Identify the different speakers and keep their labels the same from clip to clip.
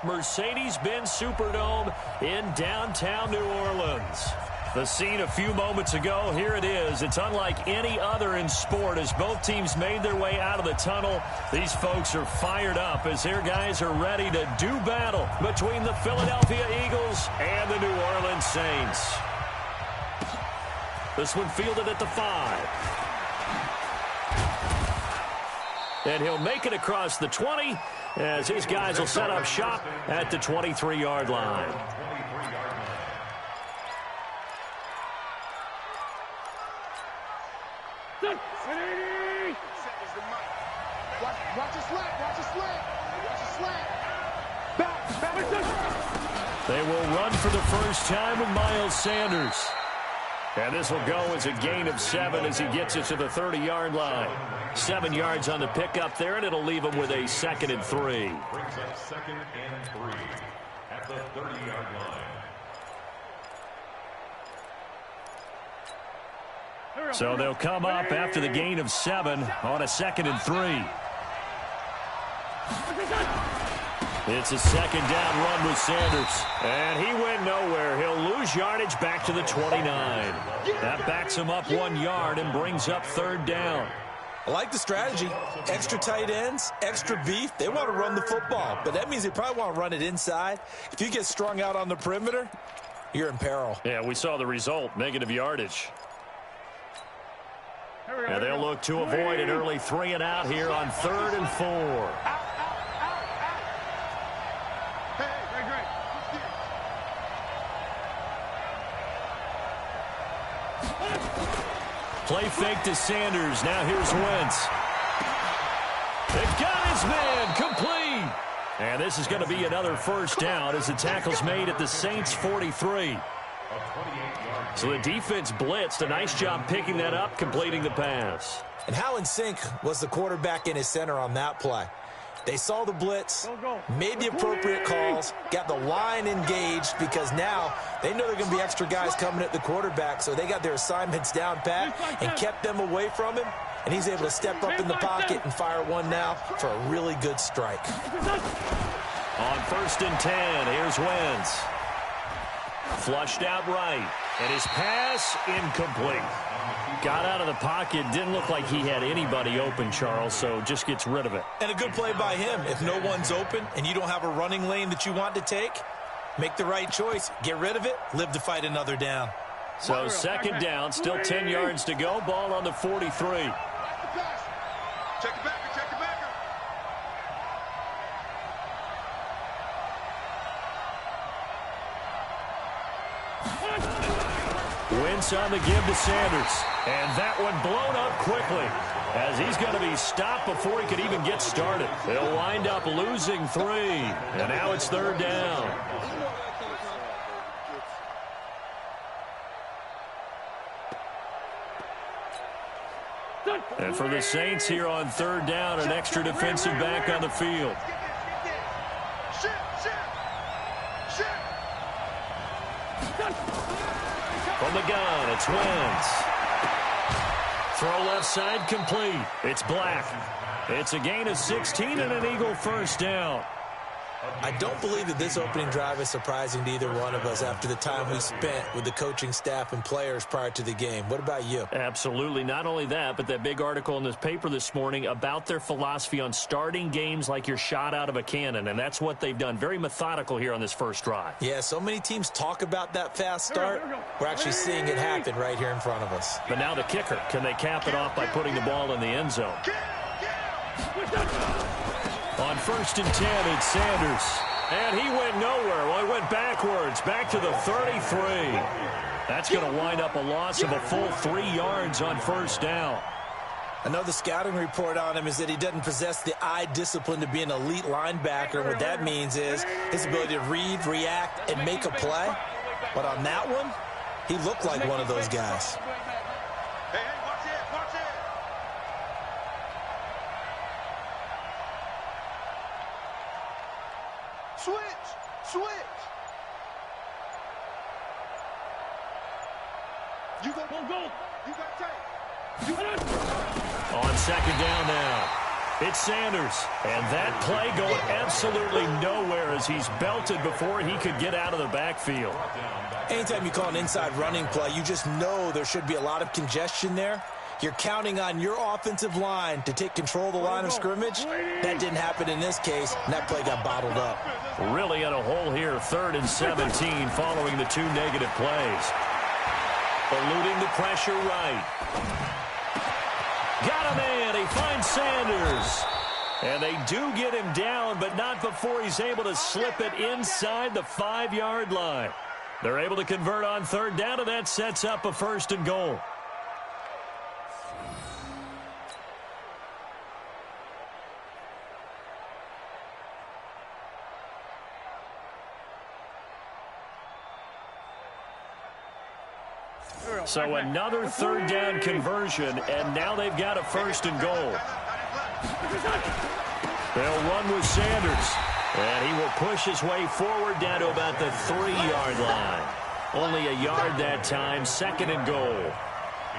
Speaker 1: Mercedes-Benz Superdome in downtown New Orleans. The scene a few moments ago, here it is. It's unlike any other in sport as both teams made their way out of the tunnel. These folks are fired up as their guys are ready to do battle between the Philadelphia Eagles and the New Orleans Saints. This one fielded at the 5. And he'll make it across the 20 as his guys will set up shop at the 23-yard line. They will run for the first time with Miles Sanders. And this will go as a gain of 7 as he gets it to the 30-yard line. 7 yards on the pickup there, and it'll leave him with a 2nd and 3.
Speaker 2: Brings up 2nd and 3 at the 30-yard line.
Speaker 1: So they'll come up after the gain of 7 on a 2nd and 3. It's a 2nd down run with Sanders. And he went nowhere. He'll lose yardage back to the 29. That backs him up 1 yard and brings up 3rd down.
Speaker 3: I like the strategy. Extra tight ends, extra beef. They want to run the football, but that means they probably want to run it inside. If you get strung out on the perimeter, you're in peril.
Speaker 1: Yeah, we saw the result, negative yardage. And they'll look to avoid an early 3 and out here on 3rd and 4. Play fake to Sanders. Now here's Wentz. They've got his man complete. And this is going to be another 1st down as the tackle's made at the Saints' 43. So the defense blitzed. A nice job picking that up, completing the pass.
Speaker 3: And how in sync was the quarterback in his center on that play? They saw the blitz, made the appropriate calls, got the line engaged because now they know there are going to be extra guys coming at the quarterback, so they got their assignments down pat and kept them away from him, and he's able to step up in the pocket and fire one now for a really good strike.
Speaker 1: On 1st and 10, here's Wentz. Flushed out right, and his pass incomplete. Got out of the pocket, didn't look like he had anybody open, Charles, so just gets rid of it.
Speaker 3: And a good play by him. If no one's open and you don't have a running lane that you want to take, make the right choice. Get rid of it, live to fight another down.
Speaker 1: So 2nd down, still 10 yards to go, ball on the 43.
Speaker 4: Check the backer, check the backer.
Speaker 1: Wentz on the give to Sanders. And that one blown up quickly as he's going to be stopped before he could even get started. They'll wind up losing 3. And now it's 3rd down. And for the Saints here on 3rd down, an extra defensive back on the field. From the gun, it's Wentz. Throw left side complete. It's Black. It's a gain of 16 and an Eagle 1st down.
Speaker 3: I don't believe that this opening drive is surprising to either one of us after the time we spent with the coaching staff and players prior to the game. What about you?
Speaker 1: Absolutely. Not only that, but that big article in this paper this morning about their philosophy on starting games like you're shot out of a cannon, and that's what they've done. Very methodical here on this first drive.
Speaker 3: Yeah, so many teams talk about that fast start. We're actually seeing it happen right here in front of us.
Speaker 1: But now the kicker. Can they cap it off by putting the ball in the end zone? On 1st and 10, it's Sanders. And he went nowhere. Well, he went backwards, back to the 33. That's going to wind up a loss of a full 3 yards on 1st down.
Speaker 3: I know the scouting report on him is that he doesn't possess the eye discipline to be an elite linebacker. What that means is his ability to read, react, and make a play. But on that one, he looked like one of those guys.
Speaker 4: Hey, watch it, watch it. Switch. You go. You got tape.
Speaker 1: On 2nd down now. It's Sanders. And that play going absolutely nowhere as he's belted before he could get out of the backfield.
Speaker 3: Anytime you call an inside running play, you just know there should be a lot of congestion there. You're counting on your offensive line to take control of the line of scrimmage. That didn't happen in this case, and that play got bottled up.
Speaker 1: Really in a hole here, 3rd and 17 following the 2 negative plays. Eluding the pressure right. Got him in. He finds Sanders. And they do get him down, but not before he's able to slip it inside the 5-yard line. They're able to convert on 3rd down, and that sets up a 1st and goal. So another 3rd down conversion, and now they've got a 1st and goal. They'll run with Sanders, and he will push his way forward down to about the 3-yard line. Only a yard that time, 2nd and goal.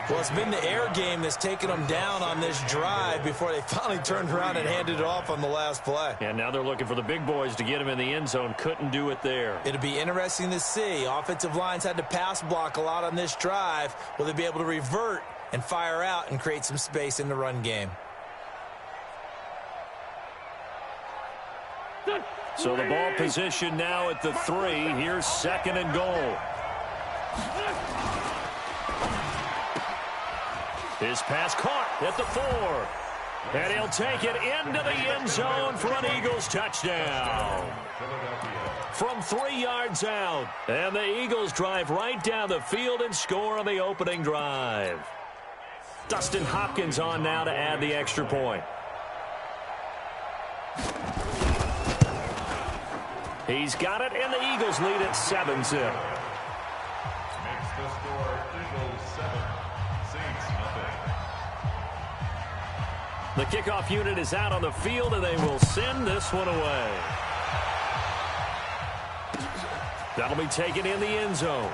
Speaker 3: Well, it's been the air game that's taken them down on this drive before they finally turned around and handed it off on the last play.
Speaker 1: And now they're looking for the big boys to get him in the end zone. Couldn't do it there.
Speaker 3: It'll be interesting to see. Offensive lines had to pass block a lot on this drive. Will they be able to revert and fire out and create some space in the run game?
Speaker 1: So the ball position now at the 3. Here's 2nd and goal. His pass caught at the 4. And he'll take it into the end zone for an Eagles touchdown. From 3 yards out. And the Eagles drive right down the field and score on the opening drive. Dustin Hopkins on now to add the extra point. He's got it, and the Eagles lead at 7-0.
Speaker 2: Makes the score Eagles 7, Saints nothing.
Speaker 1: The kickoff unit is out on the field, and they will send this one away. That'll be taken in the end zone.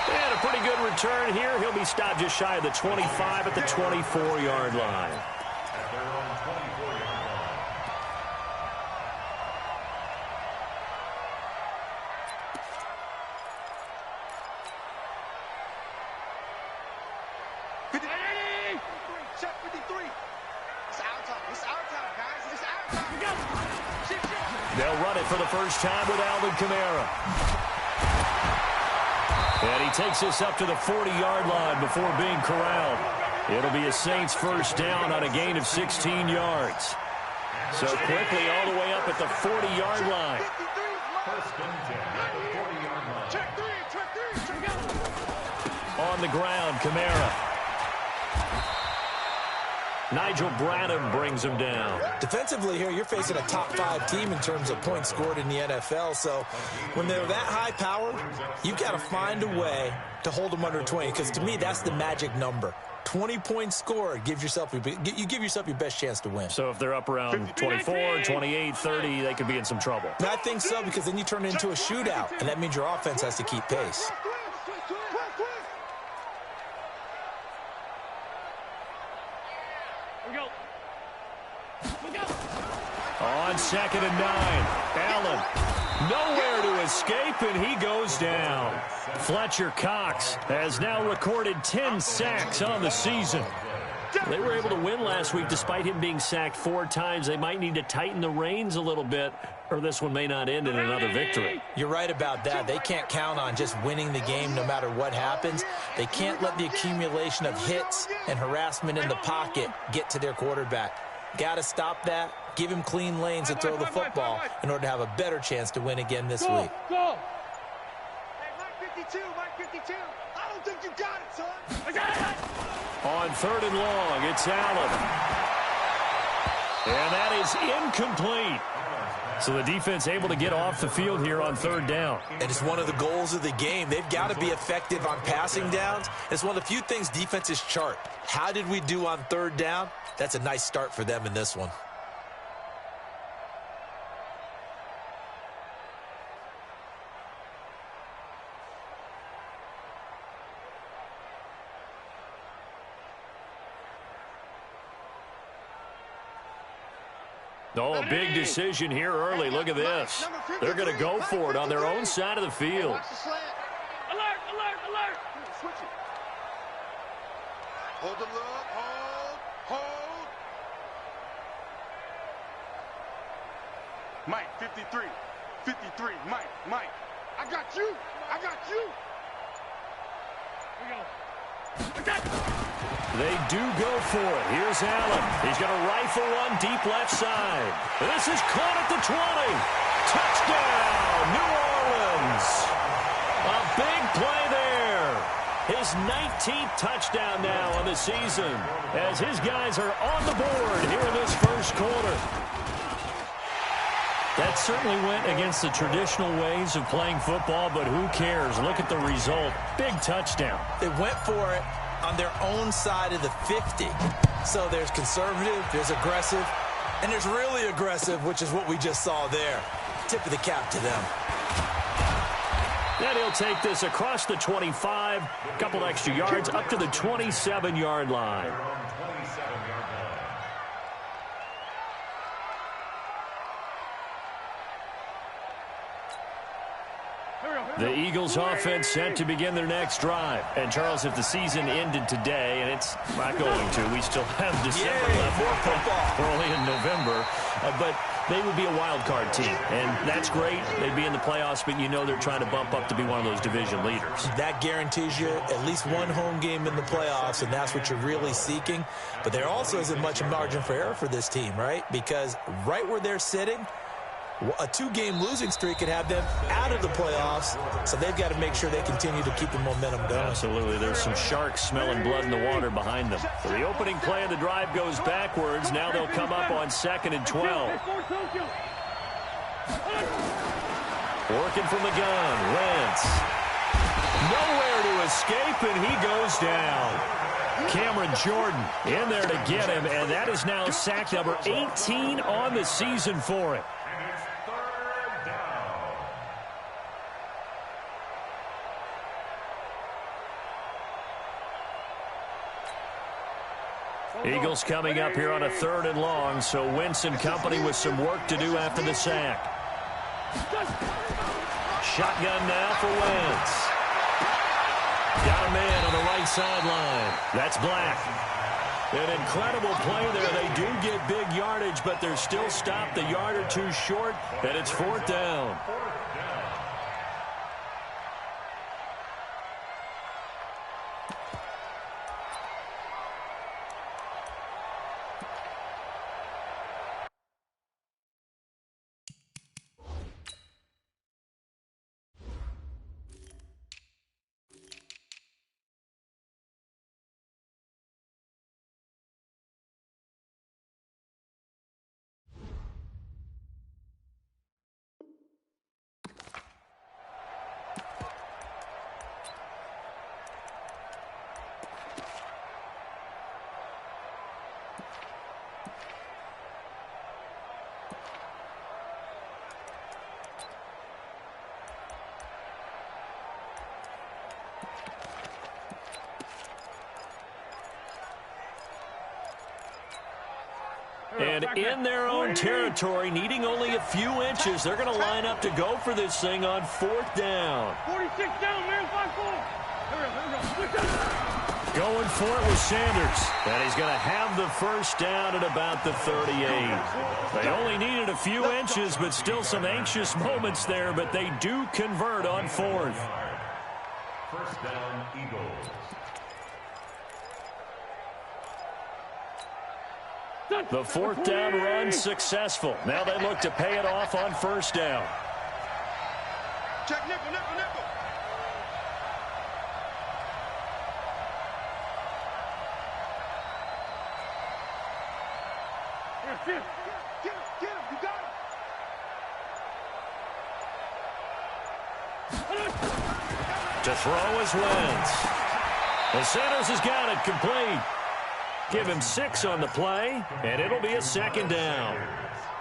Speaker 1: And a pretty good return here. He'll be stopped just shy of the 25 at the 24-yard line.
Speaker 2: At their own 24-yard line.
Speaker 4: Check 53. It's our time. It's our time, guys. It's our time.
Speaker 1: They'll run it for the first time with Alvin Kamara. And he takes us up to the 40-yard line before being corralled. It'll be a Saints first down on a gain of 16 yards. So quickly all the way up at the 40-yard line.
Speaker 2: First and 10 at the 40-yard line.
Speaker 4: Check three.
Speaker 1: On the ground, Kamara. Nigel Bradham brings him down.
Speaker 3: Defensively here, you're facing a top-5 team in terms of points scored in the NFL. So when they're that high-powered, you've got to find a way to hold them under 20. Because to me, that's the magic number. 20 points scored, you give yourself your best chance to win.
Speaker 1: So if they're up around 24, 28, 30, they could be in some trouble.
Speaker 3: And I think so, because then you turn it into a shootout, and that means your offense has to keep pace.
Speaker 1: On 2nd and 9, Allen nowhere to escape, and he goes down. Fletcher Cox has now recorded 10 sacks on the season. They were able to win last week despite him being sacked 4 times. They might need to tighten the reins a little bit, or this one may not end in another victory.
Speaker 3: You're right about that. They can't count on just winning the game no matter what happens. They can't let the accumulation of hits and harassment in the pocket get to their quarterback. Got to stop that. Give him clean lanes to throw the football in order to have a better chance to win again this week.
Speaker 4: Go. Hey, Mike 52, Mike 52. I don't think you got it, son. I got it.
Speaker 1: On 3rd and long, it's Allen. And that is incomplete. So the defense able to get off the field here on 3rd down.
Speaker 3: And it's one of the goals of the game. They've got to be effective on passing downs. It's one of the few things defenses chart. How did we do on 3rd down? That's a nice start for them in this one.
Speaker 1: Oh, a big decision here early. Look at this. They're going to go for it on their own side of the field.
Speaker 4: Alert, alert, alert. Switch it. Hold the look. Hold. Mike, 53. 53. Mike. I got you.
Speaker 1: They do go for it. Here's Allen. He's going to rifle one deep left side. This is caught at the 20. Touchdown, New Orleans. A big play there. His 19th touchdown now on the season as his guys are on the board here in this first quarter. That certainly went against the traditional ways of playing football, but who cares? Look at the result. Big touchdown.
Speaker 3: They went for it on their own side of the 50. So there's conservative, there's aggressive, and there's really aggressive, which is what we just saw there. Tip of the cap to them.
Speaker 1: Then he'll take this across the 25, a couple extra yards, up to the 27-yard line. The Eagles offense set to begin their next drive. And, Charles, if the season ended today, and it's not going to, we still have December left.
Speaker 3: More football.
Speaker 1: We're only in November. But they would be a wild card team. And that's great. They'd be in the playoffs, but you know they're trying to bump up to be one of those division leaders. That
Speaker 3: guarantees you at least one home game in the playoffs, and that's what you're really seeking. But there also isn't much margin for error for this team, right? Because right where they're sitting, a two-game losing streak could have them out of the playoffs, so they've got to make sure they continue to keep the momentum going. Absolutely. There's some sharks smelling blood in the water behind them. So the opening play of the drive goes backwards. Now they'll come up on 2nd and 12. Working from the gun. Wentz. Nowhere to escape, and he goes down. Cameron Jordan in there to get him, and that is now sack number 18 on the season for him. Eagles coming up here on a 3rd and long, so Wentz and company with some work to do after the sack. Shotgun now for Wentz. Got a man on the right sideline. That's Black. An incredible play there. They do get big yardage, but they're still stopped a yard or two short, and it's 4th down. And in their own territory, needing only a few inches, they're going to line up to go for this thing on 4th down. 46 down, man, 5-4. Going for it with Sanders. And he's going to have the first down at about the 38. They only needed a few inches, but still some anxious moments there, but they do convert on 4th.
Speaker 2: First down, Eagles.
Speaker 1: The 4th down run successful. Now they look to pay it off on 1st down.
Speaker 4: Check nickel. Get him, you got him.
Speaker 1: To throw is Wentz. And Sanders has got it complete. Give him 6 on the play, and it'll be a 2nd down.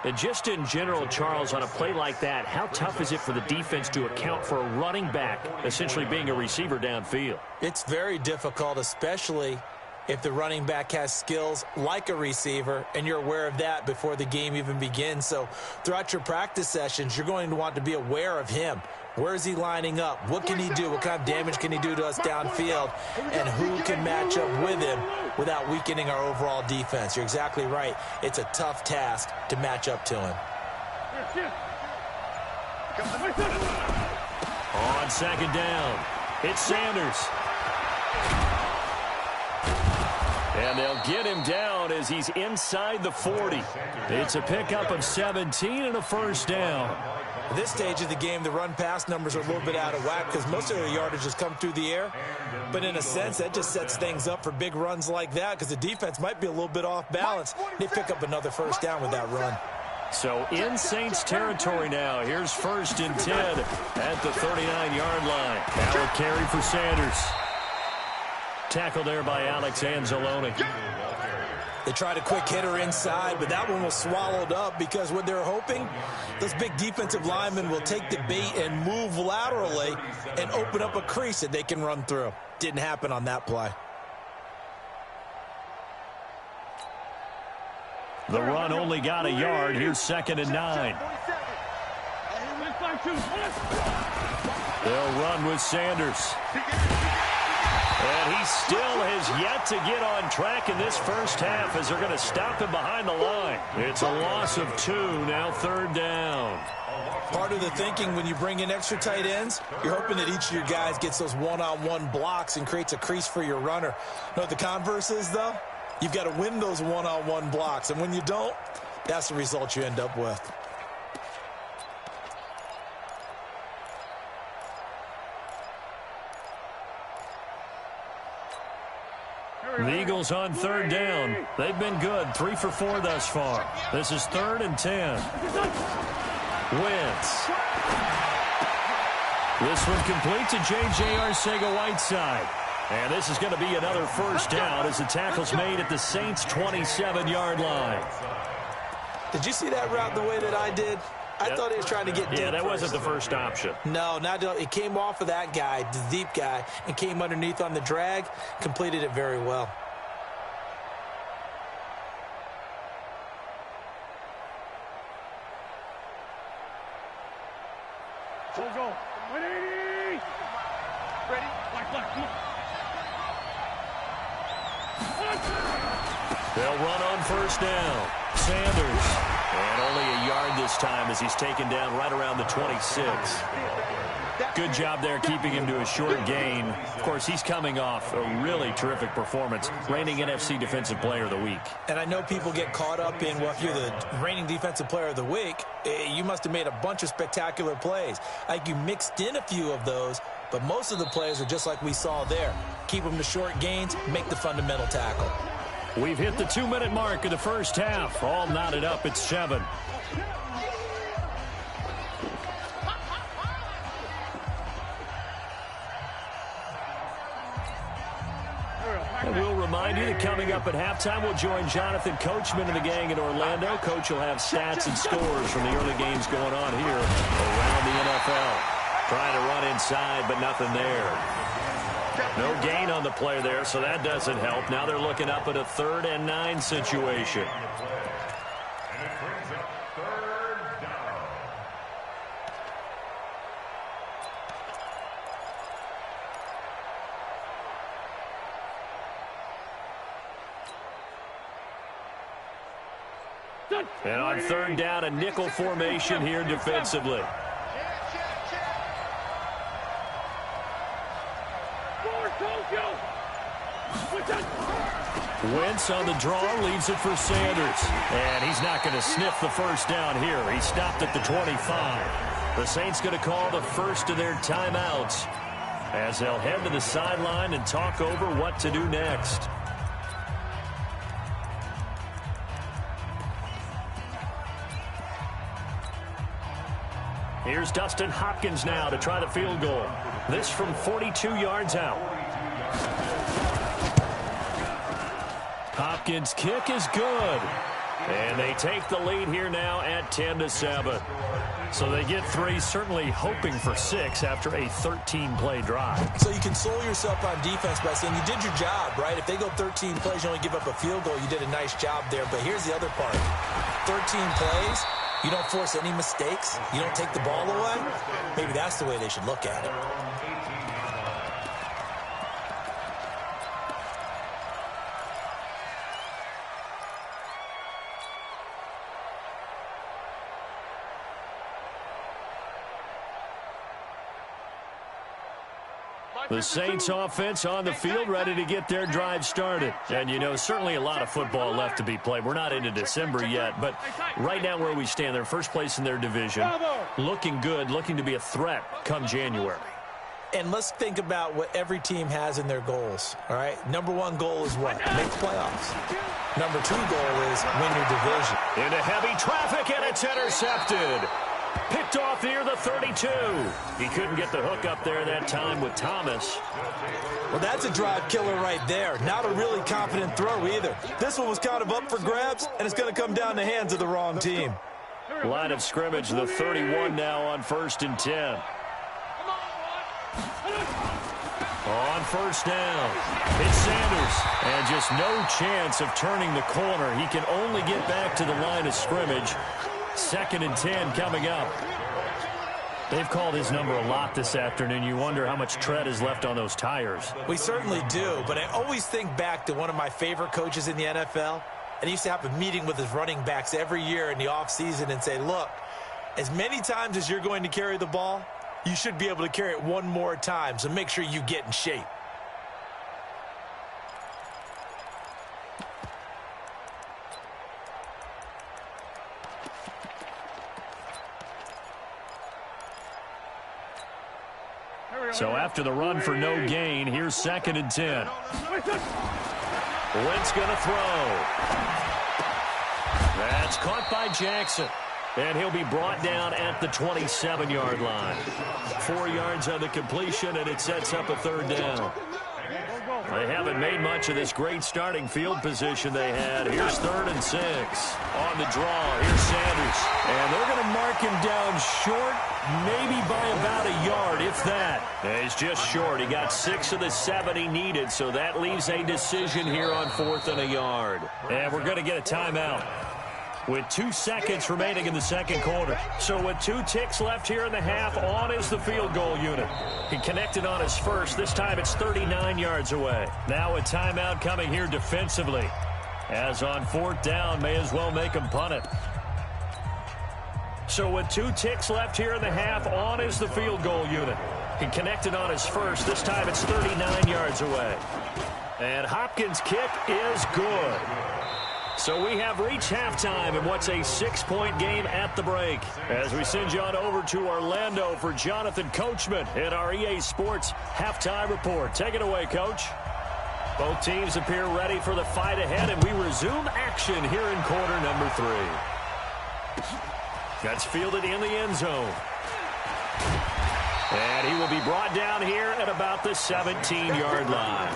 Speaker 1: And just in general, Charles, on a play like that, how tough is it for the defense to account for a running back essentially being a receiver downfield?
Speaker 3: It's very difficult, especially if the running back has skills like a receiver, and you're aware of that before the game even begins. So throughout your practice sessions, you're going to want to be aware of him. Where is he lining up? What can he do? What kind of damage can he do to us downfield? And who can match up with him without weakening our overall defense? You're exactly right. It's a tough task to match up to him.
Speaker 1: On second down, it's Sanders. And they'll get him down as he's inside the 40. It's a pickup of 17 and a first down.
Speaker 3: At this stage of the game, the run-pass numbers are a little bit out of whack because most of the yardage has come through the air. But in a sense, that just sets things up for big runs like that because the defense might be a little bit off balance. They pick up another first down with that run.
Speaker 1: So in Saints territory now. Here's 1st and 10 at the 39-yard line. Now a carry for Sanders. Tackled there by Alex Anzalone.
Speaker 3: They tried a quick hitter inside, but that one was swallowed up because what they're hoping, those big defensive linemen will take the bait and move laterally and open up a crease that they can run through. Didn't happen on that play.
Speaker 1: The run only got a yard. Here's 2nd and 9. They'll run with Sanders. And he still has yet to get on track in this first half as they're going to stop him behind the line. It's a loss of 2, now 3rd down.
Speaker 3: Part of the thinking when you bring in extra tight ends, you're hoping that each of your guys gets those one-on-one blocks and creates a crease for your runner. You know what the converse is, though? You've got to win those one-on-one blocks, and when you don't, that's the result you end up with.
Speaker 1: The Eagles on 3rd down. They've been good, 3 for 4 thus far. This is 3rd and 10. Wentz. This one complete to J.J. Arcega-Whiteside. And this is going to be another first down as the tackle's made at the Saints' 27-yard line.
Speaker 3: Did you see that route the way that I did? I thought he was trying to get deep.
Speaker 1: Yeah, that
Speaker 3: first.
Speaker 1: wasn't the first option.
Speaker 3: No, it came off of that guy, the deep guy, and came underneath on the drag, completed it very well.
Speaker 4: Go. 180. Ready? Black, come on.
Speaker 1: They'll run on first down. Sanders. And only a yard this time as he's taken down right around the 26. Good job there keeping him to a short gain. Of course, he's coming off a really terrific performance, reigning NFC Defensive Player of the Week.
Speaker 3: And I know people get caught up in, well, if you're the reigning Defensive Player of the Week, you must have made a bunch of spectacular plays. Like you mixed in a few of those, but most of the plays are just like we saw there. Keep them to short gains, make the fundamental tackle.
Speaker 1: We've hit the 2-minute mark of the first half. All knotted up at 7. And we'll remind you that coming up at halftime, we'll join Jonathan Coachman and the gang in Orlando. Coach will have stats and scores from the early games going on here around the NFL. Trying to run inside, but nothing there. No gain on the play there, so that doesn't help. Now they're looking up at a 3rd and 9 situation.
Speaker 2: And it brings up 3rd down.
Speaker 1: And on 3rd down, a nickel formation here defensively. Wentz on the draw, leaves it for Sanders. And he's not going to sniff the first down here. He stopped at the 25. The Saints going to call the first of their timeouts as they'll head to the sideline and talk over what to do next. Here's Dustin Hopkins now to try the field goal. This from 42 yards out. Hopkins' kick is good. And they take the lead here now at 10-7. So they get 3, certainly hoping for 6 after a 13-play drive.
Speaker 3: So you console yourself on defense by saying you did your job, right? If they go 13 plays, you only give up a field goal, you did a nice job there. But here's the other part. 13 plays, you don't force any mistakes, you don't take the ball away. Maybe that's the way they should look at it.
Speaker 1: The Saints offense on the field, ready to get their drive started. And, you know, certainly a lot of football left to be played. We're not into December yet, but right now where we stand, they're first place in their division, looking good, looking to be a threat come January.
Speaker 3: And let's think about what every team has in their goals, all right? Number 1 goal is what? Make the playoffs. Number 2 goal is win your division.
Speaker 1: Into heavy traffic, and it's intercepted. Picked off near the 32. He couldn't get the hook up there that time with Thomas.
Speaker 3: Well, that's a drive killer right there. Not a really confident throw either. This one was kind of up for grabs, and it's going to come down the hands of the wrong team.
Speaker 1: Line of scrimmage, the 31 now on 1st and 10. On first down, it's Sanders. And just no chance of turning the corner. He can only get back to the line of scrimmage. 2nd and 10 coming up. They've called his number a lot this afternoon. You wonder how much tread is left on those tires.
Speaker 3: We certainly do, but I always think back to one of my favorite coaches in the NFL. And he used to have a meeting with his running backs every year in the offseason and say, look, as many times as you're going to carry the ball, you should be able to carry it one more time, so make sure you get in shape.
Speaker 1: So after the run for no gain, here's 2nd and 10. Wentz going to throw. That's caught by Jackson. And he'll be brought down at the 27-yard line. 4 yards on the completion, and it sets up a 3rd down. They haven't made much of this great starting field position they had. Here's 3rd and 6. On the draw, here's Sanders. And they're going to mark him down short, maybe by about a yard, if that. And he's just short. He got 6 of the 7 he needed, so that leaves a decision here on 4th and a yard. And we're going to get a timeout with 2 seconds remaining in the 2nd quarter. So with 2 ticks left here in the half, on is the field goal unit. He connected on his first. This time it's 39 yards away. Now a timeout coming here defensively. As on 4th down, may as well make him punt it. So with 2 ticks left here in the half, on is the field goal unit. He connected on his first. This time it's 39 yards away. And Hopkins' kick is good. So we have reached halftime in what's a 6-point game at the break. As we send you on over to Orlando for Jonathan Coachman in our EA Sports Halftime Report. Take it away, Coach. Both teams appear ready for the fight ahead, and we resume action here in quarter number 3. That's fielded in the end zone. And he will be brought down here at about the 17-yard line.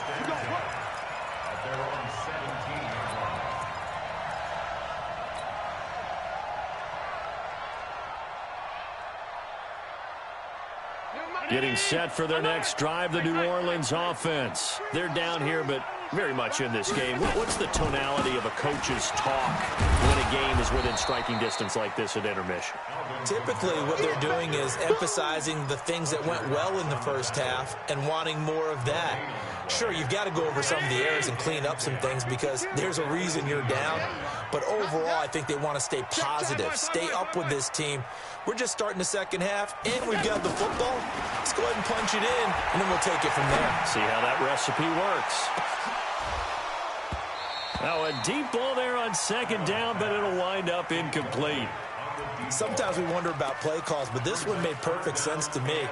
Speaker 1: Getting set for their next drive, the New Orleans offense. They're down here, but very much in this game. What's the tonality of a coach's talk when a game is within striking distance like this at intermission?
Speaker 3: Typically, what they're doing is emphasizing the things that went well in the first half and wanting more of that. Sure, you've got to go over some of the errors and clean up some things because there's a reason you're down. But overall, I think they want to stay positive, stay up with this team. We're just starting the second half, and we've got the football. Let's go ahead and punch it in, and then we'll take it from there.
Speaker 1: See how that recipe works. Now a deep ball there on 2nd down, but it'll wind up incomplete.
Speaker 3: Sometimes we wonder about play calls, but this one made perfect sense to me.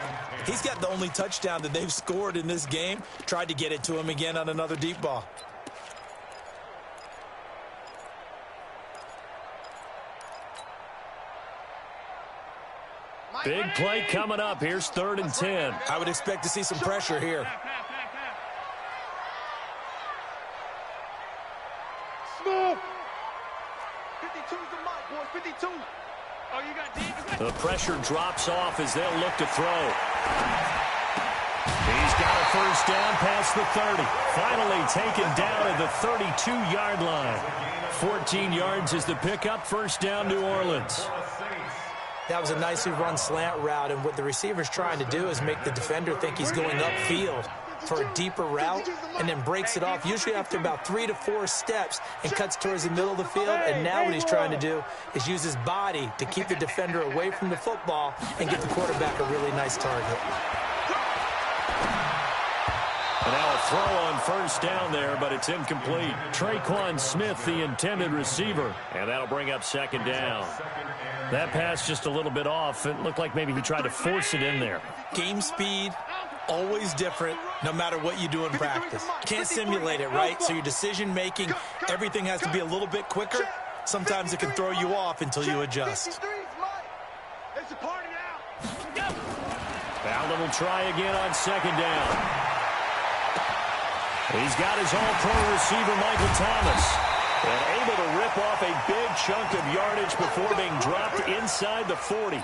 Speaker 3: He's got the only touchdown that they've scored in this game. Tried to get it to him again on another deep ball.
Speaker 1: Big play coming up. Here's 3rd and 10.
Speaker 3: I would expect to see some pressure here.
Speaker 4: Smooth. 52. Oh, you got deep.
Speaker 1: The pressure drops off as they'll look to throw. He's got a first down past the 30. Finally taken down at the 32-yard line. 14 yards is the pickup. First down, New Orleans.
Speaker 3: That was a nicely run slant route, and what the receiver's trying to do is make the defender think he's going upfield for a deeper route, and then breaks it off, usually after about 3 to 4 steps, and cuts towards the middle of the field. And now what he's trying to do is use his body to keep the defender away from the football and get the quarterback a really nice target.
Speaker 1: And now a throw on first down there, but it's incomplete. Traquan Smith, the intended receiver, and that'll bring up second down. That pass just a little bit off. It looked like maybe he tried to force it in there.
Speaker 3: Game speed, always different, no matter what you do in practice. Can't simulate it, right? So your decision-making, everything has to be a little bit quicker. Sometimes it can throw you off until you adjust.
Speaker 4: It's a party now.
Speaker 1: Allen will try again on second down. He's got his all-pro receiver, Michael Thomas, and able to rip off a big chunk of yardage before being dropped inside the 40.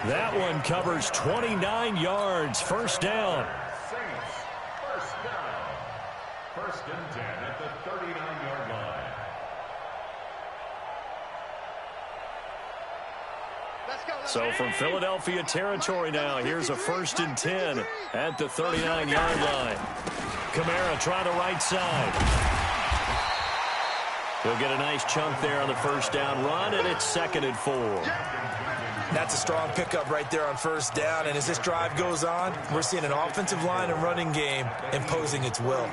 Speaker 1: That one covers 29 yards. First down.
Speaker 2: First down. First and 10 at the 39-yard line.
Speaker 1: So from Philadelphia territory now, here's a first and 10 at the 39-yard line. Kamara trying the right side. He'll get a nice chunk there on the first down run, and it's second and 4.
Speaker 3: That's a strong pickup right there on first down, and as this drive goes on, we're seeing an offensive line and running game imposing its will.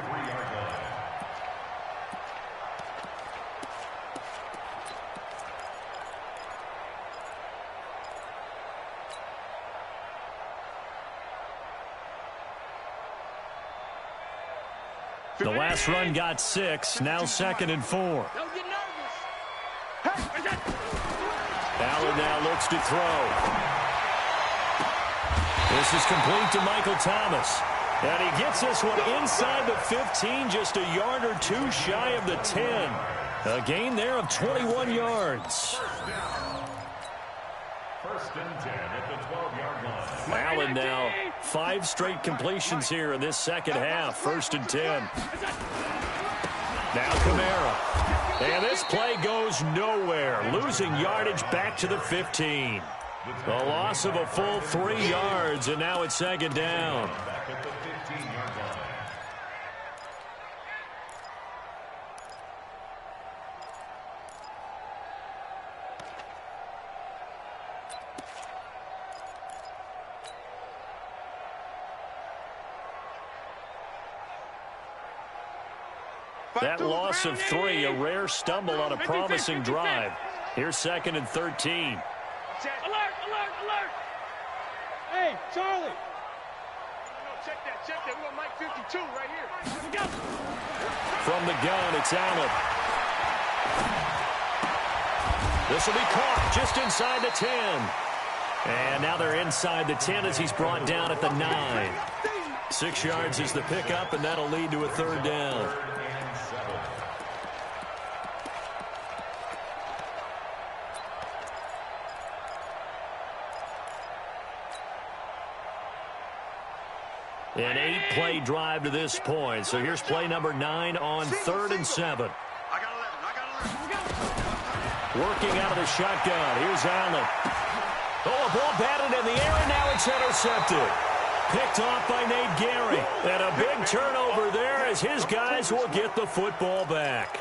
Speaker 1: The last run got 6, now second and 4.
Speaker 4: Don't get nervous.
Speaker 1: Allen now looks to throw. This is complete to Michael Thomas. And he gets this one inside the 15, just a yard or two shy of the 10. A gain there of 21 yards.
Speaker 2: First and 10 at the 12-yard line.
Speaker 1: Allen now 5 straight completions here in this second half. First and 10. Now Kamara. And this play goes nowhere. Losing yardage back to the 15. A loss of a full 3 yards, and now it's second down.
Speaker 2: Back at the 15-yard line.
Speaker 1: That loss of 3, a rare stumble on a promising drive. Here's second and 13.
Speaker 4: Alert, alert, alert. Hey, Charlie. No, check that. We got Mike 52 right here.
Speaker 1: From the gun, it's Allen. This will be caught just inside the 10. And now they're inside the 10 as he's brought down at the 9. 6 yards is the pickup, and that'll lead to a third down. An 8-play drive to this point. So here's play number 9 on 3rd and 7. Working out of the shotgun. Here's Allen. Oh, a ball batted in the air, and now it's intercepted. Picked off by Nate Gary. And a big turnover there as his guys will get the football back.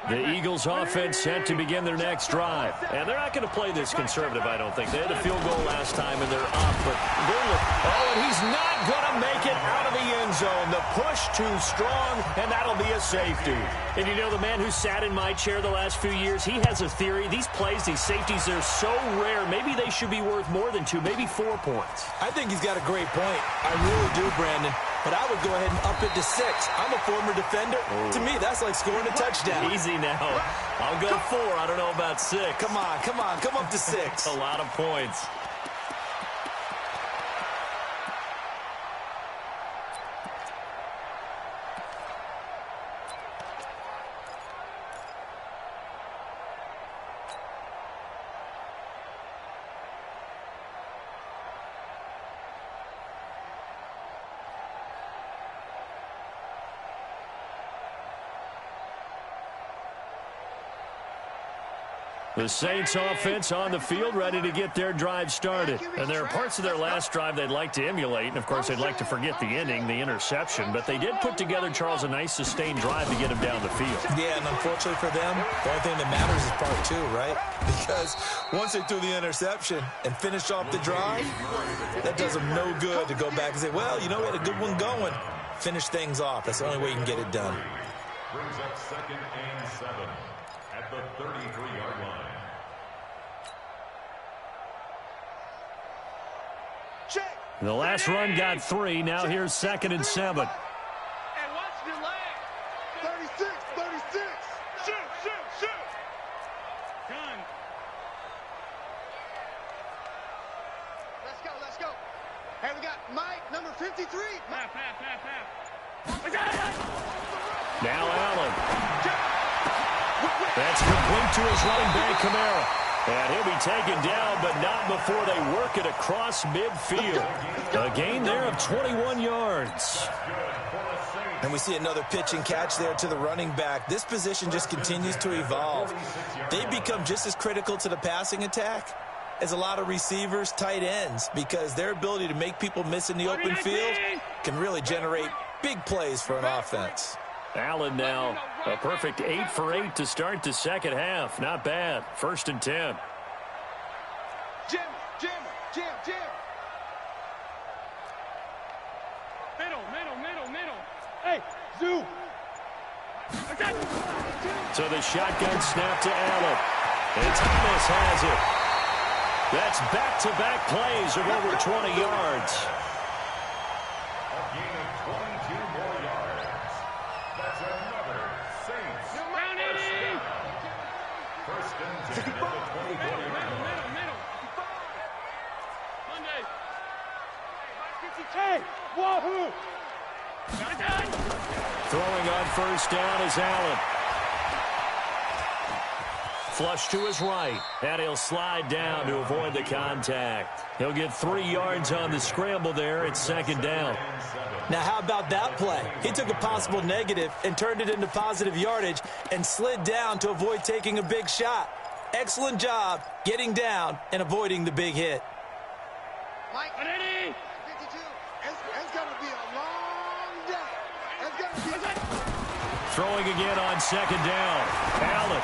Speaker 1: The Eagles offense set to begin their next drive. And they're not going to play this conservative, I don't think. They had a field goal last time, and they're up. But and he's not going to make it out of the end zone. The push too strong, and that'll be a safety. And you know, the man who sat in my chair the last few years, he has a theory. These plays, these safeties, they're so rare. Maybe they should be worth more than 2, maybe 4 points.
Speaker 3: I think he's got a great point. I really do, Brandon. But I would go ahead and up it to 6. I'm a former defender. To me, that's like scoring a touchdown.
Speaker 1: Easy now. I'll go 4. I don't know about 6.
Speaker 3: Come on. Come up to 6.
Speaker 1: A lot of points. The Saints offense on the field, ready to get their drive started. And there are parts of their last drive they'd like to emulate. And, of course, they'd like to forget the ending, the interception. But they did put together, Charles, a nice sustained drive to get him down the field.
Speaker 3: Yeah, and unfortunately for them, the only thing that matters is part two, right? Because once they threw the interception and finished off the drive, that does them no good to go back and say, well, you know, we had a good one going. Finish things off. That's the only way you can get it done.
Speaker 2: Brings up 2nd and 7 at the 33-yard line.
Speaker 1: The last run got 3. Now here's 2nd and 7.
Speaker 4: And watch the leg. 36, 36. Shoot, shoot, shoot. Gun. Let's go, let's go. Hey, we got Mike, number 53. Pass.
Speaker 1: Now Allen. That's complete to his running back, Kamara. And he'll be taken down, but not before they work it across midfield. A gain there of 21 yards.
Speaker 3: And we see another pitch and catch there to the running back. This position just continues to evolve. They become just as critical to the passing attack as a lot of receivers, tight ends, because their ability to make people miss in the open field can really generate big plays for an offense.
Speaker 1: Allen now a perfect 8 for 8 to start the second half. Not bad. 1st and 10.
Speaker 4: Jim. Middle. Hey, Zoo.
Speaker 1: So the shotgun snap to Allen. And Thomas has it. That's back-to-back plays of over 20 yards.
Speaker 2: A gain of 22 more yards. That's another Saints first down. 1st and 10 at the 24-yard line.
Speaker 4: Middle. Monday. Hey, wahoo.
Speaker 1: Throwing on 1st down is Allen. Flush to his right, and he'll slide down to avoid the contact. He'll get 3 yards on the scramble there. It's 2nd down.
Speaker 3: Now, how about that play? He took a possible negative and turned it into positive yardage and slid down to avoid taking a big shot. Excellent job getting down and avoiding the big hit.
Speaker 4: Mike, 52. It's going to be a long day. It's going to be
Speaker 1: Throwing again on 2nd down. Allen.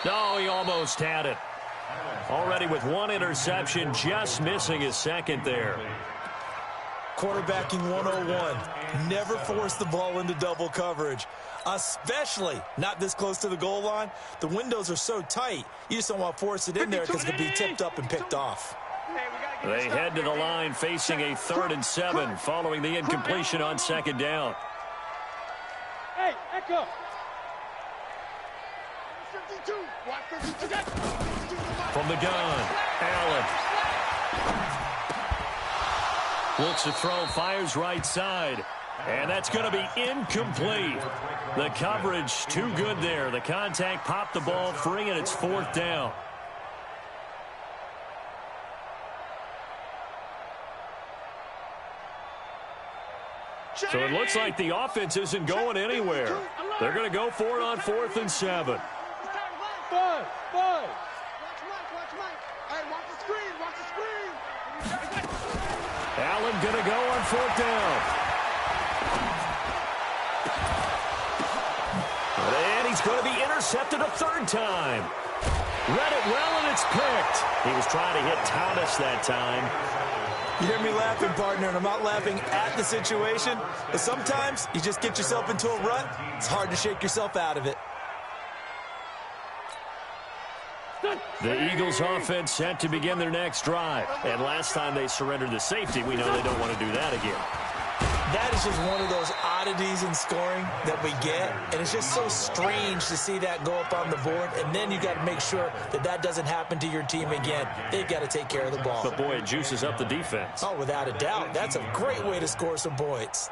Speaker 1: No, he almost had it. Already with 1 interception, just missing his 2nd there.
Speaker 3: Quarterbacking 101. Never force the ball into double coverage, especially not this close to the goal line. The windows are so tight, you just don't want to force it in there because it could be tipped up and picked off.
Speaker 1: They head to the line facing a 3rd and 7 following the incompletion on 2nd down.
Speaker 4: Hey, Echo. 52. Watch 52.
Speaker 1: From the gun, Allen. Looks to throw, fires right side. And that's going to be incomplete. The coverage too good there. The contact popped the ball free, and it's 4th down. So it looks like the offense isn't going anywhere. They're going to go for it on 4th and 7.
Speaker 4: Buzz. Watch Mike. Hey, watch the screen.
Speaker 1: Allen going to go on 4th down. And he's going to be intercepted a 3rd time. Read it well, and it's picked. He was trying to hit Thomas that time.
Speaker 3: You hear me laughing, partner, and I'm not laughing at the situation. But sometimes you just get yourself into a rut. It's hard to shake yourself out of it.
Speaker 1: The Eagles offense set to begin their next drive. And last time they surrendered the safety, we know they don't want to do that again.
Speaker 3: That is just one of those oddities in scoring that we get, and it's just so strange to see that go up on the board, and then you got to make sure that that doesn't happen to your team again. They've got to take care of the ball.
Speaker 1: But, boy, it juices up the defense.
Speaker 3: Oh, without a doubt. That's a great way to score some points.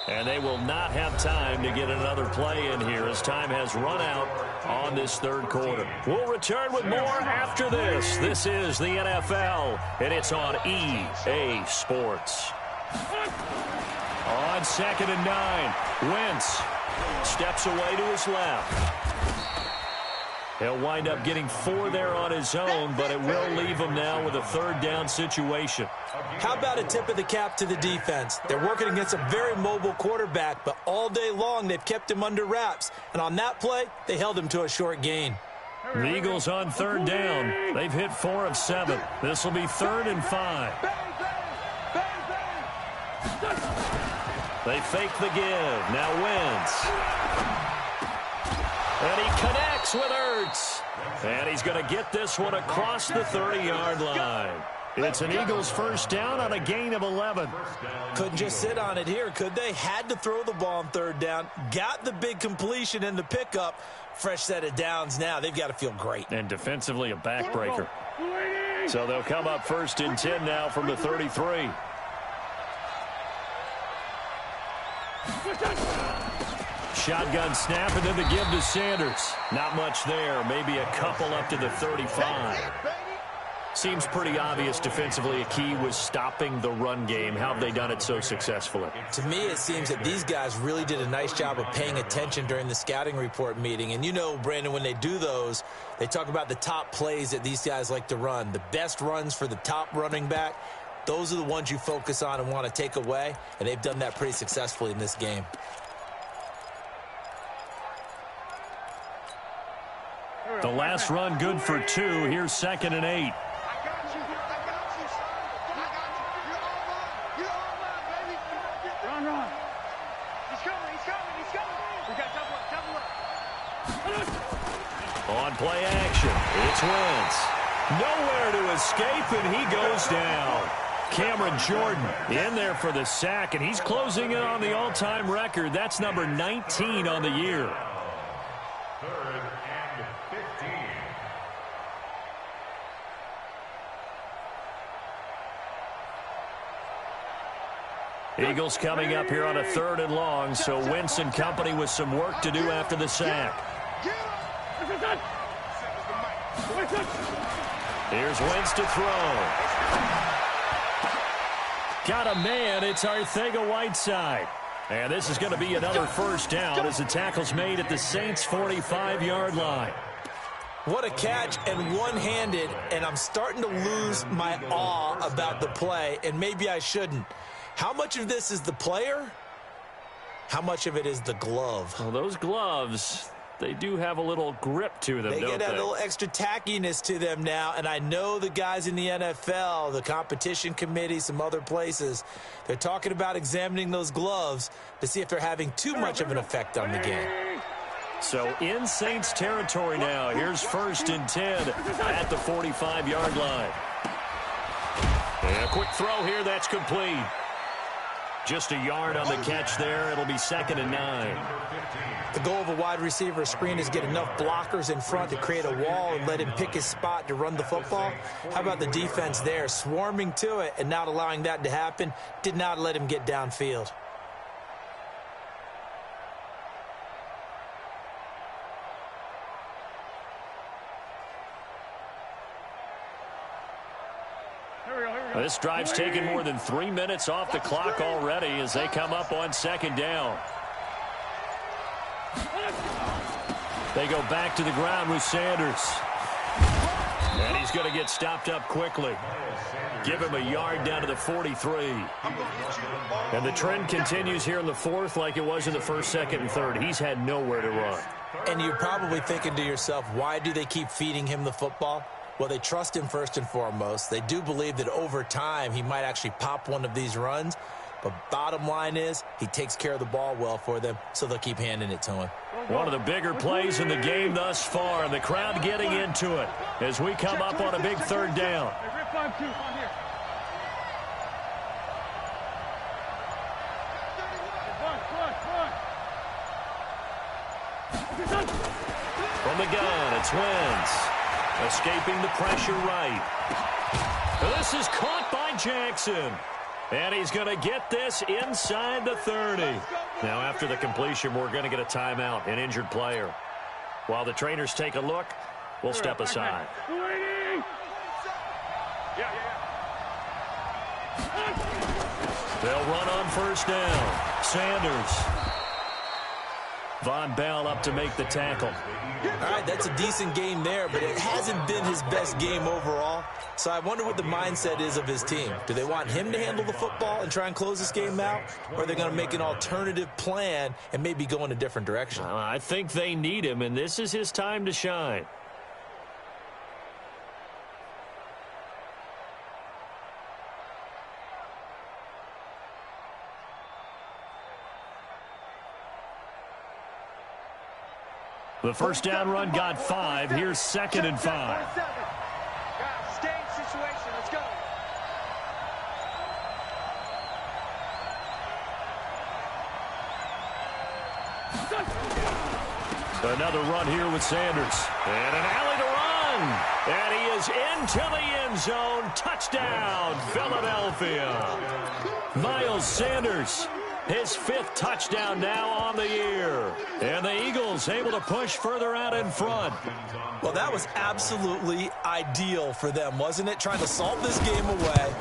Speaker 1: And they will not have time to get another play in here as time has run out on this third quarter. We'll return with more after this. This is the NFL, and it's on EA Sports. On 2nd and 9, Wentz steps away to his left. He'll wind up getting 4 there on his own, but it will leave him now with a third down situation.
Speaker 3: How about a tip of the cap to the defense? They're working against a very mobile quarterback, but all day long they've kept him under wraps. And on that play, they held him to a short gain.
Speaker 1: The Eagles on third down. They've hit 4 of 7. This will be 3rd and 5. They fake the give. Now Wentz. And he connects with Ertz. And he's going to get this one across the 30-yard line. It's an Eagles first down on a gain of 11.
Speaker 3: Couldn't just sit on it here, could they? Had to throw the ball on third down. Got the big completion in the pickup. Fresh set of downs now. They've got to feel great.
Speaker 1: And defensively, a backbreaker. So they'll come up 1st and 10 now from the 33. Shotgun snap, and then the give to Sanders. Not much there. Maybe a couple up to the 35. Seems pretty obvious defensively a key was stopping the run game. How have they done it so successfully?
Speaker 3: To me, it seems that these guys really did a nice job of paying attention during the scouting report meeting. And you know, Brandon, when they do those, they talk about the top plays that these guys like to run. The best runs for the top running back, those are the ones you focus on and want to take away. And they've done that pretty successfully in this game.
Speaker 1: The last run good for 2. Here's 2nd and 8. On play action, it's Wentz. Nowhere to escape, and he goes down. Cameron Jordan in there for the sack, and he's closing in on the all-time record. That's number 19 on the year.
Speaker 2: 3rd and 15.
Speaker 1: Eagles coming up here on a 3rd and long, so Wentz and company with some work to do after the sack. Here's Wentz to throw. Got a man. It's Arcega-Whiteside. And this is going to be another first down as the tackle's made at the Saints' 45-yard line.
Speaker 3: What a catch, and one-handed, and I'm starting to lose my awe about the play, and maybe I shouldn't. How much of this is the player? How much of it is the glove?
Speaker 1: Well, those gloves, they do have a little grip to them, don't they?
Speaker 3: They get a little extra tackiness to them now, and I know the guys in the NFL, the competition committee, some other places, they're talking about examining those gloves to see if they're having too much of an effect on the game.
Speaker 1: So in Saints territory now. Here's 1st and 10 at the 45-yard line. And a quick throw here, that's complete. Just a yard on the catch there. It'll be 2nd and 9.
Speaker 3: The goal of a wide receiver screen is get enough blockers in front to create a wall and let him pick his spot to run the football. How about the defense there, swarming to it and not allowing that to happen? Did not let him get downfield.
Speaker 1: This drive's taken more than 3 minutes off the clock already as they come up on 2nd down. They go back to the ground with Sanders. And he's going to get stopped up quickly. Give him a yard down to the 43. And the trend continues here in the 4th like it was in the 1st, 2nd, and 3rd. He's had nowhere to run.
Speaker 3: And you're probably thinking to yourself, why do they keep feeding him the football? Well, they trust him first and foremost. They do believe that over time he might actually pop one of these runs. But bottom line is he takes care of the ball well for them, so they'll keep handing it to him.
Speaker 1: One of the bigger plays in the game thus far, and the crowd getting into it as we come up on a big 3rd down. From the gun, it's Wentz. Escaping the pressure right. This is caught by Jackson. And he's going to get this inside the 30. Now, after the completion, we're going to get a timeout, an injured player. While the trainers take a look, we'll step aside. They'll run on first down. Sanders. Von Bell up to make the tackle.
Speaker 3: All right, that's a decent game there, but it hasn't been his best game overall. So I wonder what the mindset is of his team. Do they want him to handle the football and try and close this game out? Or are they going to make an alternative plan and maybe go in a different direction?
Speaker 1: I think they need him, and this is his time to shine. The first down run got 5. Here's 2nd and 5.
Speaker 4: Stay in situation. Let's go.
Speaker 1: Another run here with Sanders. And an alley to run. And he is into the end zone. Touchdown, Philadelphia. Miles Sanders. His 5th touchdown now on the year. And the Eagles able to push further out in front.
Speaker 3: Well, that was absolutely ideal for them, wasn't it? Trying to solve this game away.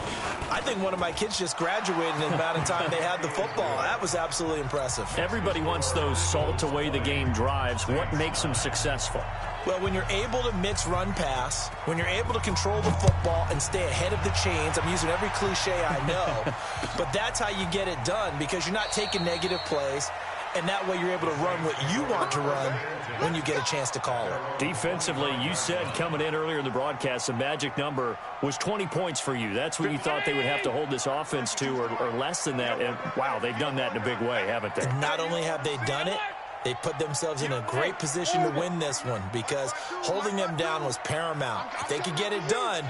Speaker 3: I think one of my kids just graduated in the amount of time they had the football. That was absolutely impressive.
Speaker 1: Everybody wants those salt away the game drives. What makes them successful?
Speaker 3: Well, when you're able to mix run-pass, when you're able to control the football and stay ahead of the chains, I'm using every cliche I know, but that's how you get it done because you're not taking negative plays, and that way you're able to run what you want to run when you get a chance to call it.
Speaker 1: Defensively, you said coming in earlier in the broadcast, the magic number was 20 points for you. That's what you thought they would have to hold this offense to or less than that, and wow, they've done that in a big way, haven't they?
Speaker 3: And not only have they done it, they put themselves in a great position to win this one because holding them down was paramount. If they could get it done,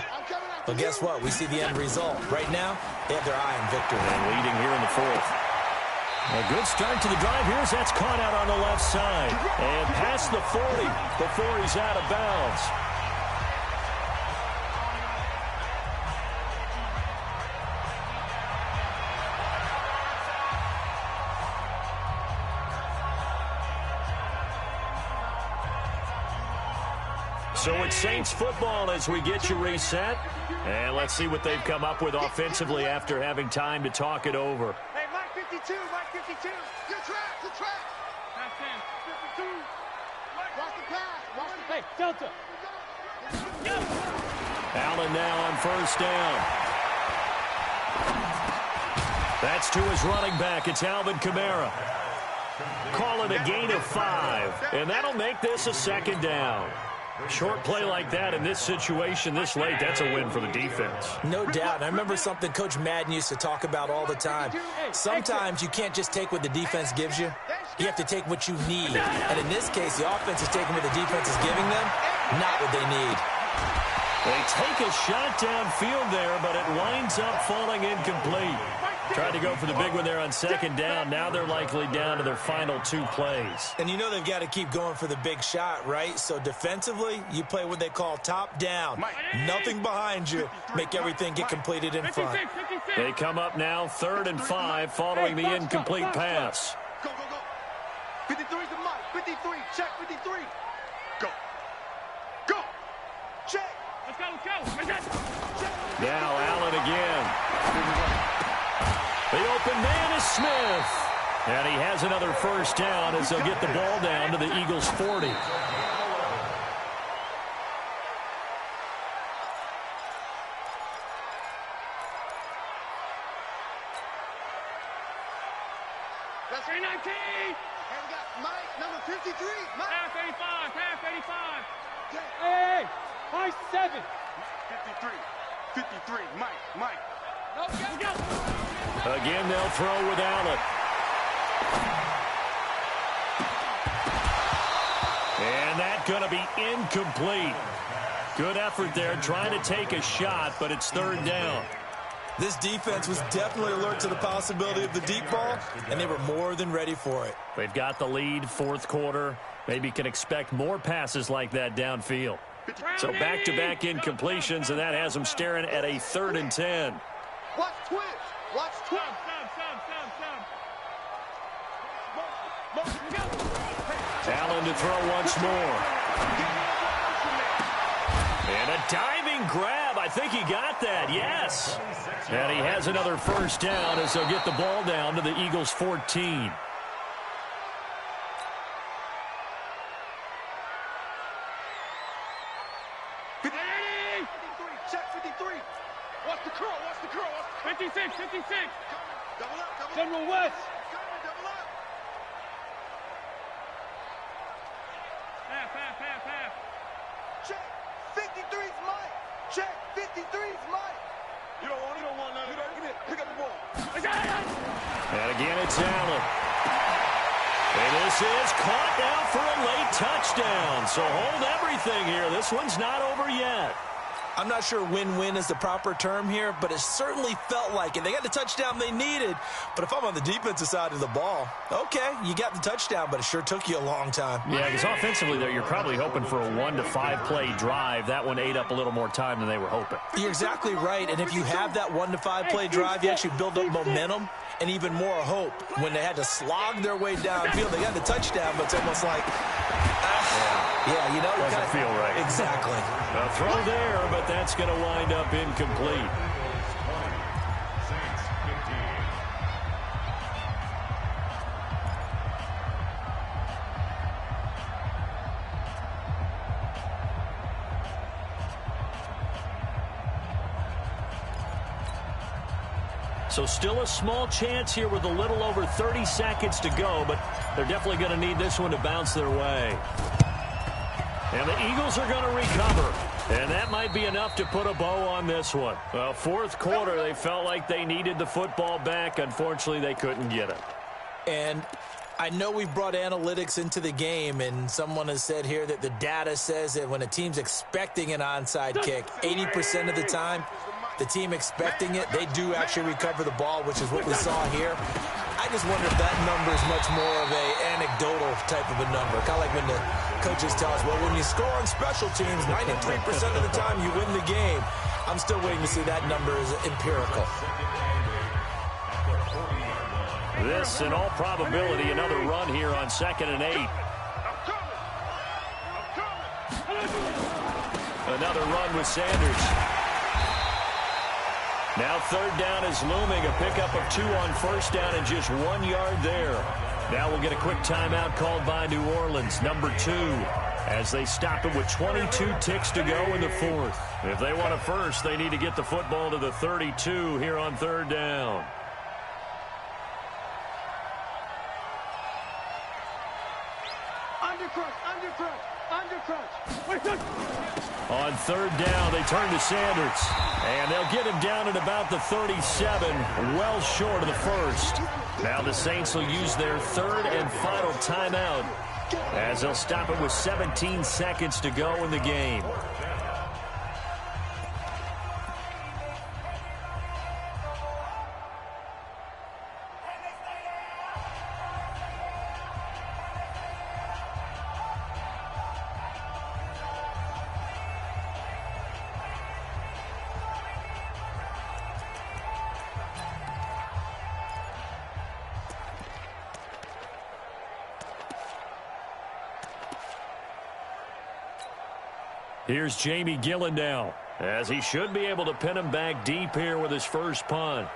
Speaker 3: well, guess what? We see the end result. Right now, they have their eye on victory.
Speaker 1: And leading here in the 4th. A good start to the drive. Here's that's caught out on the left side. And past the 40 before he's out of bounds. So it's Saints football as we get you reset. And let's see what they've come up with offensively after having time to talk it over.
Speaker 4: Hey, Mike 52, Mike 52. Good track, good track. Pass 10, 52. Watch the pass, watch the... Hey, Delta.
Speaker 1: Allen now on first down. That's to his running back. It's Alvin Kamara. Call it a gain of 5. And that'll make this a 2nd down. Short play like that in this situation this late, that's a win for the defense.
Speaker 3: No doubt. I remember something Coach Madden used to talk about all the time. Sometimes you can't just take what the defense gives you. You have to take what you need. And in this case, the offense is taking what the defense is giving them, not what they need.
Speaker 1: They take a shot downfield there, but it winds up falling incomplete. Tried to go for the big one there on 2nd down. Now they're likely down to their final 2 plays.
Speaker 3: And you know they've got to keep going for the big shot, right? So defensively, you play what they call top down. Nothing behind you. Make everything get completed in front.
Speaker 1: They come up now 3rd and 5 following the incomplete pass.
Speaker 4: Go, go, go. 53's the Mike. 53. Check 53. Go. Go. Check. Let's go, let's go.
Speaker 1: Now Allen again. The open man is Smith. And he has another first down as they'll get the ball down to the Eagles' 40.
Speaker 4: That's 319. And we got Mike, number 53. Mike. Pass 85. Hey, high 7. 53. 53. Mike. Nope, go.
Speaker 1: Again, they'll throw with Allen. And that's going to be incomplete. Good effort there trying to take a shot, but it's 3rd down.
Speaker 3: This defense was definitely alert to the possibility of the deep ball, and they were more than ready for it.
Speaker 1: They've got the lead, 4th quarter. Maybe can expect more passes like that downfield. So back-to-back incompletions, and that has them staring at a 3rd and 10.
Speaker 4: Watch twitch. Watch 12.
Speaker 1: Allen to throw once more. And a diving grab. I think he got that. Yes. And he has another first down as they'll get the ball down to the Eagles' 14.
Speaker 4: Check 53. Watch the curl. 56. Double up. General West. Double up. Half. Check 53's Mike. Check 53's Mike. You don't want none. Pick up the ball.
Speaker 1: And again, it's Allen. And this is caught now for a late touchdown. So hold everything here. This one's not over yet.
Speaker 3: I'm not sure win-win is the proper term here, but it certainly felt like it. They got the touchdown they needed, but if I'm on the defensive side of the ball, okay, you got the touchdown, but it sure took you a long time.
Speaker 1: Yeah, because offensively there, you're probably hoping for a 1 to 5 play drive. That one ate up a little more time than they were hoping.
Speaker 3: You're exactly right, and if you have that 1 to 5 play drive, you actually build up momentum and even more hope. When they had to slog their way downfield, they got the touchdown, but it's almost like, yeah, you know,
Speaker 1: doesn't feel right.
Speaker 3: Exactly.
Speaker 1: A throw there, but that's going to wind up incomplete. So still a small chance here with a little over 30 seconds to go, but they're definitely going to need this one to bounce their way. And the Eagles are going to recover. And that might be enough to put a bow on this one. Well, fourth quarter, they felt like they needed the football back. Unfortunately, they couldn't get it.
Speaker 3: And I know we brought analytics into the game, and someone has said here that the data says that when a team's expecting an onside kick, 80% of the time, the team expecting it, they do actually recover the ball, which is what we saw here. I just wonder if that number is much more of a anecdotal type of a number. Kind of like when the coaches tell us, well, when you score on special teams, 93% of the time you win the game. I'm still waiting to see that number is empirical.
Speaker 1: This, in all probability, another run here on 2nd and 8. Another run with Sanders. Now 3rd down is looming. A pickup of 2 on 1st down and just 1 yard there. Now we'll get a quick timeout called by New Orleans, number 2, as they stop it with 22 ticks to go in the 4th. If they want a first, they need to get the football to the 32 here on 3rd down. On 3rd down, they turn to Sanders. And they'll get him down at about the 37, well short of the 1st. Now the Saints will use their 3rd and final timeout as they'll stop it with 17 seconds to go in the game. Here's Jamie Gillen now, as he should be able to pin him back deep here with his first punt.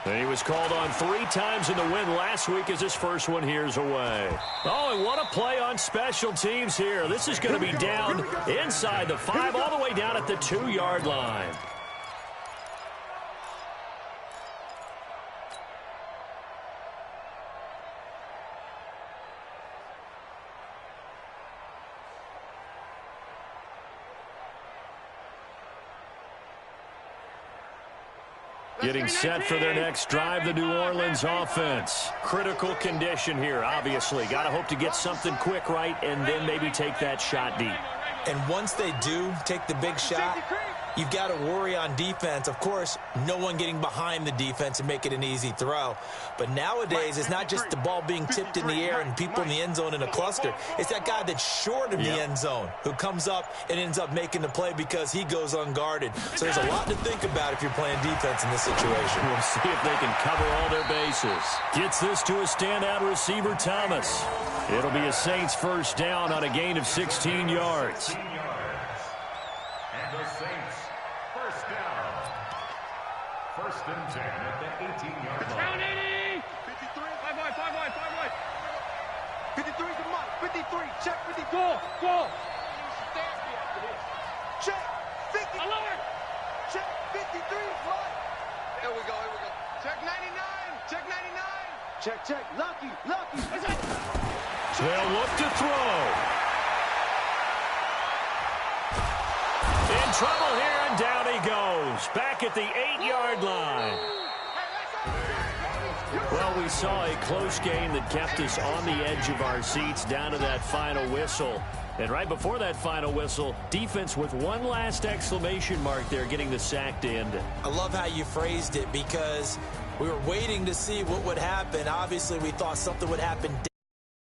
Speaker 1: And he was called on 3 times in the win last week as his first one here's away. Oh, and what a play on special teams here. This is going to be down inside the 5, all the way down at the 2-yard line. Getting set for their next drive, the New Orleans offense. Critical condition here, obviously. Got to hope to get something quick right and then maybe take that shot deep.
Speaker 3: And once they do take the big shot, you've got to worry on defense. Of course, no one getting behind the defense and make it an easy throw. But nowadays, it's not just the ball being tipped in the air and people in the end zone in a cluster. It's that guy that's short of the end zone who comes up and ends up making the play because he goes unguarded. So there's a lot to think about if you're playing defense in this situation.
Speaker 1: We'll see if they can cover all their bases. Gets this to a standout receiver, Thomas. It'll be a Saints first down on a gain of 16 yards.
Speaker 2: And the Saints first down. First and 10 at the 18-yard line.
Speaker 4: Down 80. 53. 5 wide, 5 wide, 5 wide. 53 to Mike. 53. Check 50. Go. Check 50. Alert. Check 53. Mike. Here we go. Check 99. Check 99. Check. Lucky.
Speaker 1: They'll look to throw. In trouble here, and down he goes. Back at the 8-yard line. Well, we saw a close game that kept us on the edge of our seats down to that final whistle. And right before that final whistle, defense with one last exclamation mark there, getting the sack to end it.
Speaker 3: I love how you phrased it because we were waiting to see what would happen. Obviously, we thought something would happen.